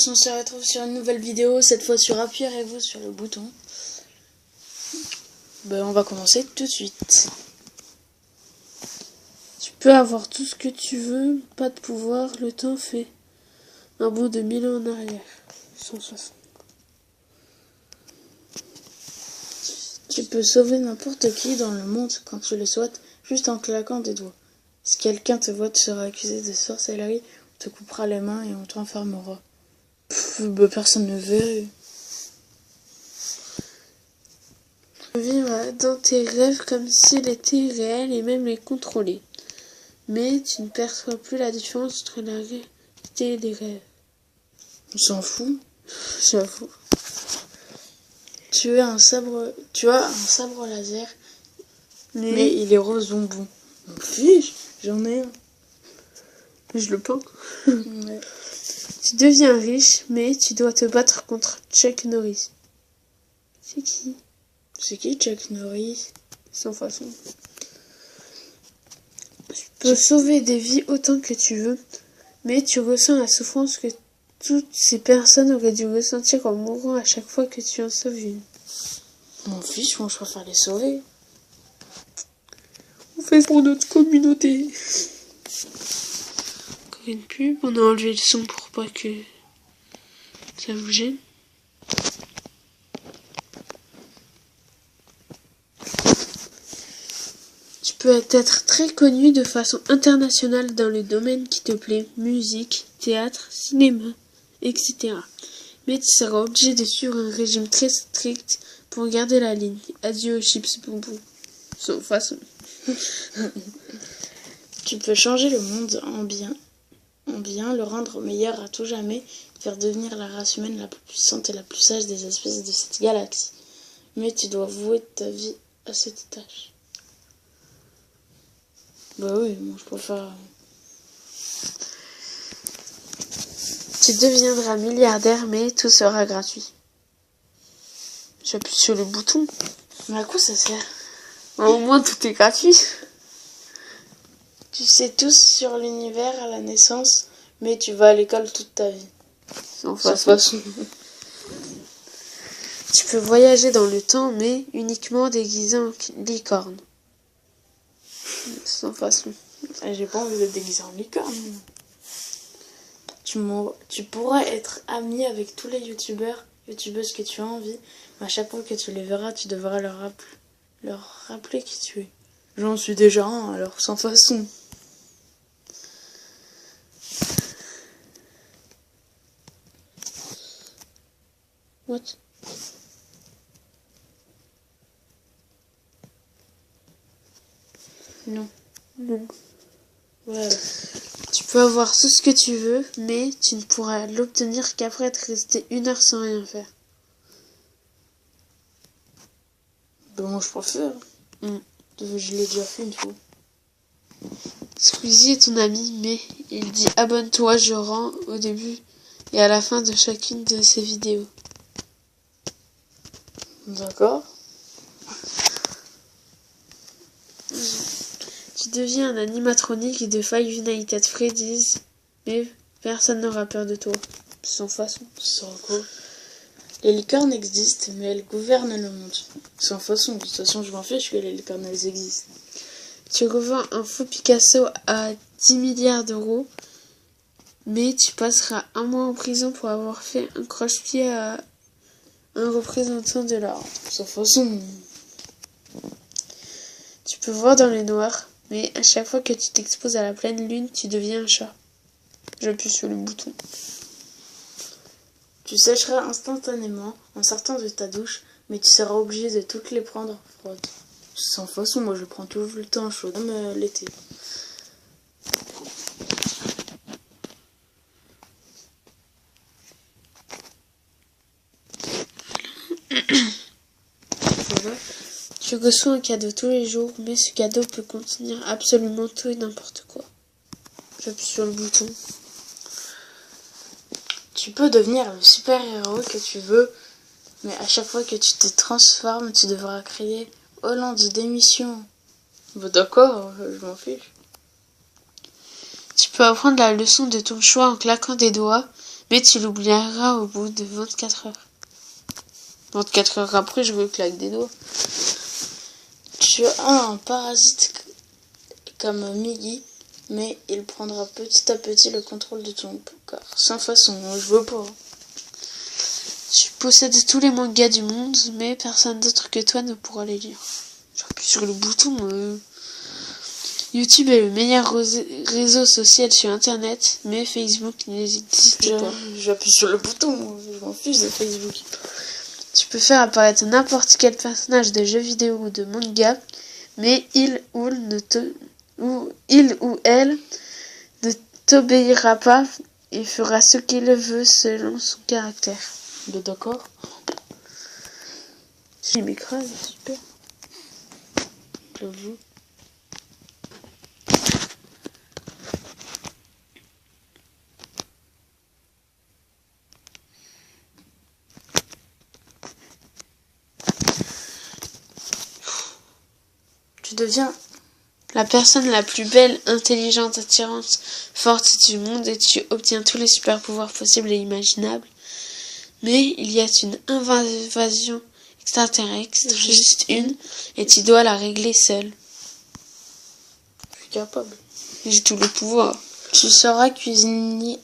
on se retrouve sur une nouvelle vidéo, cette fois sur appuyez-vous sur le bouton. On va commencer tout de suite. Tu peux avoir tout ce que tu veux, pas de pouvoir, le temps fait un bond de 1000 ans en arrière. 160. Tu peux sauver n'importe qui dans le monde quand tu le souhaites, juste en claquant des doigts. Si quelqu'un te voit, tu seras accusé de sorcellerie, on te coupera les mains et on t'enfermera. Personne ne verrait. Vivre dans tes rêves comme s'ils étaient réels et même les contrôler. Mais tu ne perçois plus la différence entre la réalité et les rêves. On s'en fout. J'avoue. Tu as un sabre laser, mais il est rose bonbon. Fiche, j'en ai un. Je le peins. Ouais. Tu deviens riche, mais tu dois te battre contre Chuck Norris. C'est qui? C'est qui Chuck Norris? Sans façon. Tu peux sauver des vies autant que tu veux, mais tu ressens la souffrance que toutes ces personnes auraient dû ressentir en mourant à chaque fois que tu en sauves une. Mon fils, moi je préfère les sauver. On fait pour notre communauté. Encore une pub, on a enlevé le son pour pas que ça vous gêne. Tu peux être très connu de façon internationale dans le domaine qui te plaît, musique, théâtre, cinéma, etc. Mais tu seras obligé de suivre un régime très strict pour garder la ligne. Adieu aux chips bonbons. Sans façon. Tu peux changer le monde en bien, le rendre meilleur à tout jamais, faire devenir la race humaine la plus puissante et la plus sage des espèces de cette galaxie. Mais tu dois vouer ta vie à cette tâche. Oui, moi je préfère. Tu deviendras milliardaire, mais tout sera gratuit. J'appuie sur le bouton. Mais à quoi ça sert? Au moins tout est gratuit. Tu sais tout sur l'univers à la naissance, mais tu vas à l'école toute ta vie. Sans façon. Tu peux voyager dans le temps, mais uniquement déguisé en licorne. Sans façon. J'ai pas envie d'être déguisé en licorne. Tu pourras être ami avec tous les youtubeuses que tu as envie, mais à chaque fois que tu les verras, tu devras leur rappeler qui tu es. J'en suis déjà un, alors sans façon. What? Non. Ouais. Tu peux avoir tout ce que tu veux, mais tu ne pourras l'obtenir qu'après être resté 1 heure sans rien faire. Moi je préfère. Je l'ai déjà fait une fois. Squeezie est ton ami, mais il dit abonne-toi, je rends au début et à la fin de chacune de ses vidéos. D'accord. Tu deviens un animatronique de Five Nights at Freddy's, mais personne n'aura peur de toi. Sans façon. Sans quoi? Les licornes existent, mais elles gouvernent le monde. Sans façon. De toute façon, je m'en fiche que les licornes elles existent. Tu revends un faux Picasso à 10 milliards d'euros, mais tu passeras 1 mois en prison pour avoir fait un croche-pied à un représentant de l'art. Sans façon. Tu peux voir dans le noir, mais à chaque fois que tu t'exposes à la pleine lune, tu deviens un chat. J'appuie sur le bouton. Tu sécheras instantanément en sortant de ta douche, mais tu seras obligé de toutes les prendre froides. Sans façon, moi je prends tout le temps chaud, même l'été. Tu reçois un cadeau tous les jours, mais ce cadeau peut contenir absolument tout et n'importe quoi. J'appuie sur le bouton. Tu peux devenir le super-héros que tu veux, mais à chaque fois que tu te transformes, tu devras crier « Hollande, démission !» D'accord, je m'en fiche. Tu peux apprendre la leçon de ton choix en claquant des doigts, mais tu l'oublieras au bout de 24 heures. 24 heures après, je veux claque des doigts. Tu as un parasite comme Miggy, mais il prendra petit à petit le contrôle de ton corps. Sans façon, je veux pas. Tu possèdes tous les mangas du monde, mais personne d'autre que toi ne pourra les lire. J'appuie sur le bouton. YouTube est le meilleur réseau social sur Internet, mais Facebook n'existe pas. J'appuie sur le bouton, je m'en fiche de Facebook. Tu peux faire apparaître n'importe quel personnage de jeu vidéo ou de manga, mais il ou elle ne t'obéira pas et fera ce qu'il veut selon son caractère. D'accord. J'ai m'écrase, super. J'avoue. Tu deviens la personne la plus belle, intelligente, attirante, forte du monde et tu obtiens tous les super pouvoirs possibles et imaginables. Mais il y a une invasion extraterrestre, juste une, et tu dois la régler seule. Je suis capable. J'ai tout le pouvoir. Tu sauras cuisiner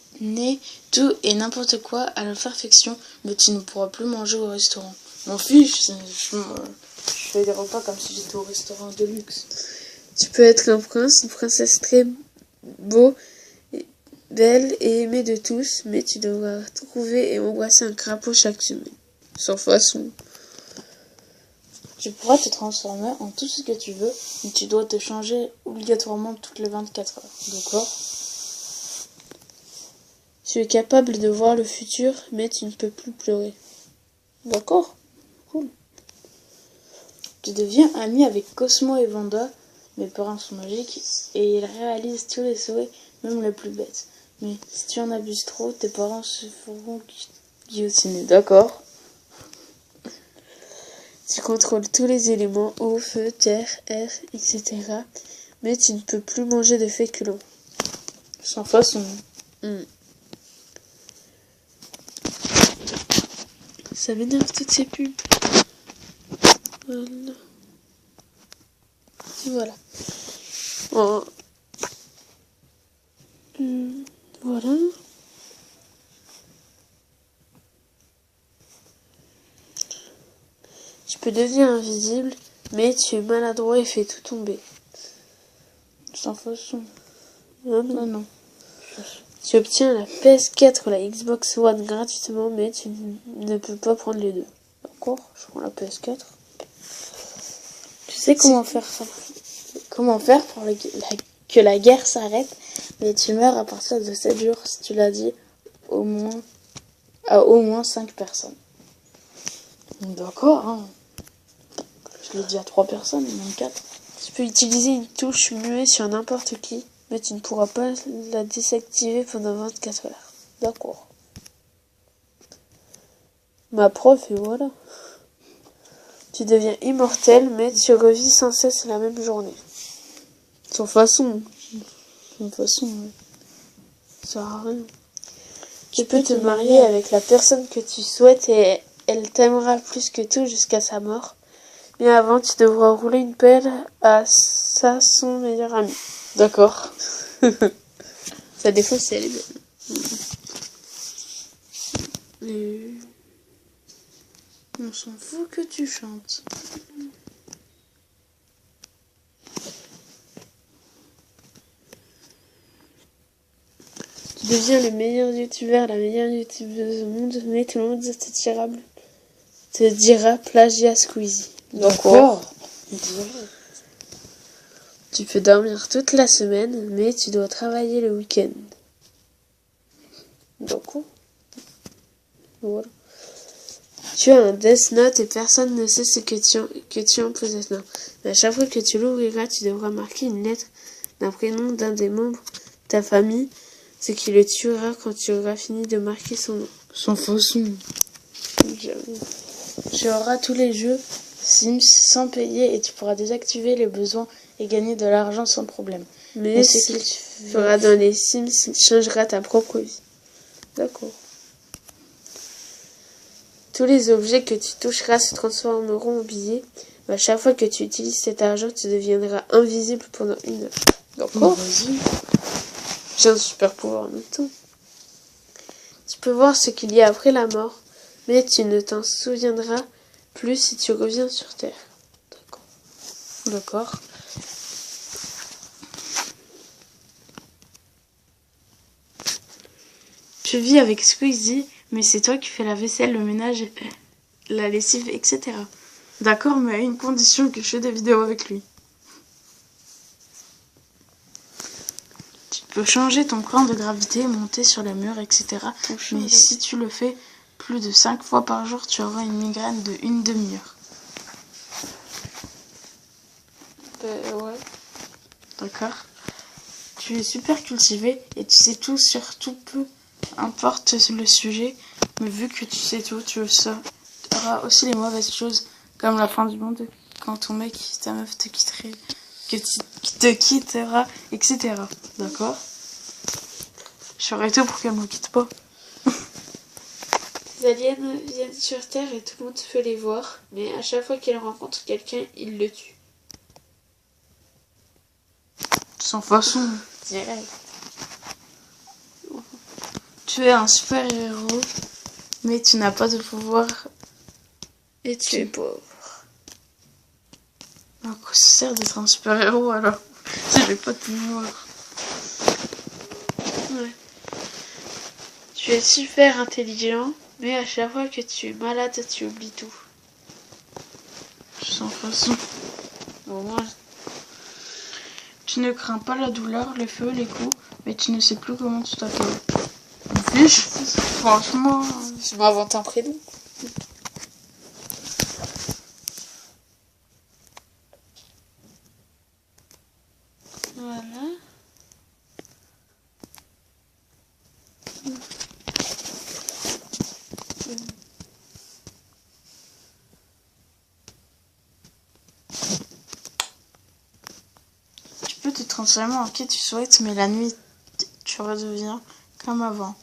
tout et n'importe quoi à la perfection, mais tu ne pourras plus manger au restaurant. M'en fiche, je fais des repas comme si j'étais au restaurant de luxe. Tu peux être un prince, une princesse très beau, belle et aimée de tous, mais tu devras trouver et embrasser un crapaud chaque semaine. Sans façon. Tu pourras te transformer en tout ce que tu veux, mais tu dois te changer obligatoirement toutes les 24 heures. D'accord? Tu es capable de voir le futur, mais tu ne peux plus pleurer. D'accord? Cool. Tu deviens ami avec Cosmo et Vanda. Mes parents sont magiques et ils réalisent tous les souhaits, même les plus bêtes. Mais si tu en abuses trop, tes parents se feront guillotiner. D'accord? Tu contrôles tous les éléments, eau, feu, terre, air, etc. Mais tu ne peux plus manger de féculents. Sans façon. Ça m'énerve toutes ces pubs. Voilà. Oh. Voilà. Tu peux devenir invisible, mais tu es maladroit et fais tout tomber. Sans façon. Non. Tu obtiens la PS4 ou la Xbox One gratuitement, mais tu ne peux pas prendre les deux. D'accord, je prends la PS4. Tu sais comment faire ça? Comment faire pour que la guerre s'arrête, mais tu meurs à partir de 7 jours si tu l'as dit à au moins 5 personnes. D'accord, hein. Je l'ai dit à 3 personnes, même 4. Tu peux utiliser une touche muet sur n'importe qui, mais tu ne pourras pas la désactiver pendant 24 heures. D'accord. Ma prof, et voilà. Tu deviens immortel, mais tu revis sans cesse la même journée. Sans façon. Sans façon, ouais. Ça sert à rien. Tu peux te marier avec la personne que tu souhaites et elle t'aimera plus que tout jusqu'à sa mort. Mais avant, tu devras rouler une pelle à son meilleur ami. D'accord. Ça, des fois, c'est elle. On s'en fout que tu chantes. Tu deviens le meilleur youtubeur, la meilleure youtubeuse au monde, mais tout le monde te dira plagiat Squeezie. D'accord. Tu peux dormir toute la semaine, mais tu dois travailler le week-end. D'accord. Voilà. Tu as un Death Note et personne ne sait ce que tu en possèdes. Non. Mais à chaque fois que tu l'ouvriras, tu devras marquer une lettre d'un prénom d'un des membres de ta famille, ce qui le tuera quand tu auras fini de marquer son nom. Sans façon. Tu auras tous les jeux Sims sans payer et tu pourras désactiver les besoins et gagner de l'argent sans problème. Mais ce que tu feras dans les Sims changera ta propre vie. D'accord. Tous les objets que tu toucheras se transformeront en billets. Mais à chaque fois que tu utilises cet argent, tu deviendras invisible pendant 1 heure. D'accord? Vas-y. J'ai un super pouvoir en même temps. Tu peux voir ce qu'il y a après la mort, mais tu ne t'en souviendras plus si tu reviens sur Terre. D'accord. Tu vis avec Squeezie, mais c'est toi qui fais la vaisselle, le ménage, la lessive, etc. D'accord, mais à une condition que je fais des vidéos avec lui. Tu peux changer ton plan de gravité, monter sur les murs, etc. Mais si tu le fais plus de 5 fois par jour, tu auras une migraine de 1 demi-heure. Ouais. D'accord. Tu es super cultivé et tu sais tout sur tout, peu importe le sujet, mais vu que tu sais tout, tu sauras aussi les mauvaises choses, comme la fin du monde, quand ton mec, ta meuf te quitterait, qui te quittera, etc. D'accord? Je ferai tout pour qu'elle me quitte pas. Les aliens viennent sur Terre et tout le monde peut les voir, mais à chaque fois qu'ils rencontrent quelqu'un, ils le tuent. Sans façon. Direct. Tu es un super-héros, mais tu n'as pas de pouvoir. Et tu es pauvre. À quoi ça sert d'être un super-héros alors? Si j'ai pas de pouvoir. Ouais. Tu es super intelligent, mais à chaque fois que tu es malade, tu oublies tout. Sans façon. Bon, moi, Tu ne crains pas la douleur, le feu, les coups, mais tu ne sais plus comment tu t'appelles. Fiche. Franchement. je m'invente un prénom. Voilà. Tu peux te transformer en qui tu souhaites, mais la nuit, tu redeviens comme avant.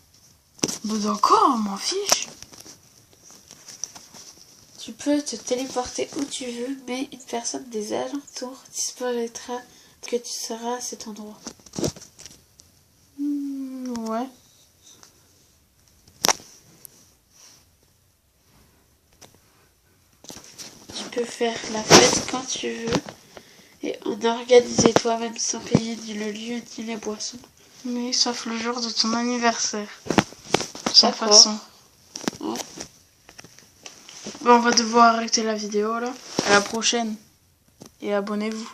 Bon, d'accord, m'en fiche. Tu peux te téléporter où tu veux, mais une personne des alentours disparaîtra que tu seras à cet endroit. Ouais. Tu peux faire la fête quand tu veux et en organiser toi-même sans payer ni le lieu ni les boissons. Mais sauf le jour de ton anniversaire. Sans D'accord. façon. Ouais. Bon, on va devoir arrêter la vidéo là. À la prochaine. Et abonnez-vous.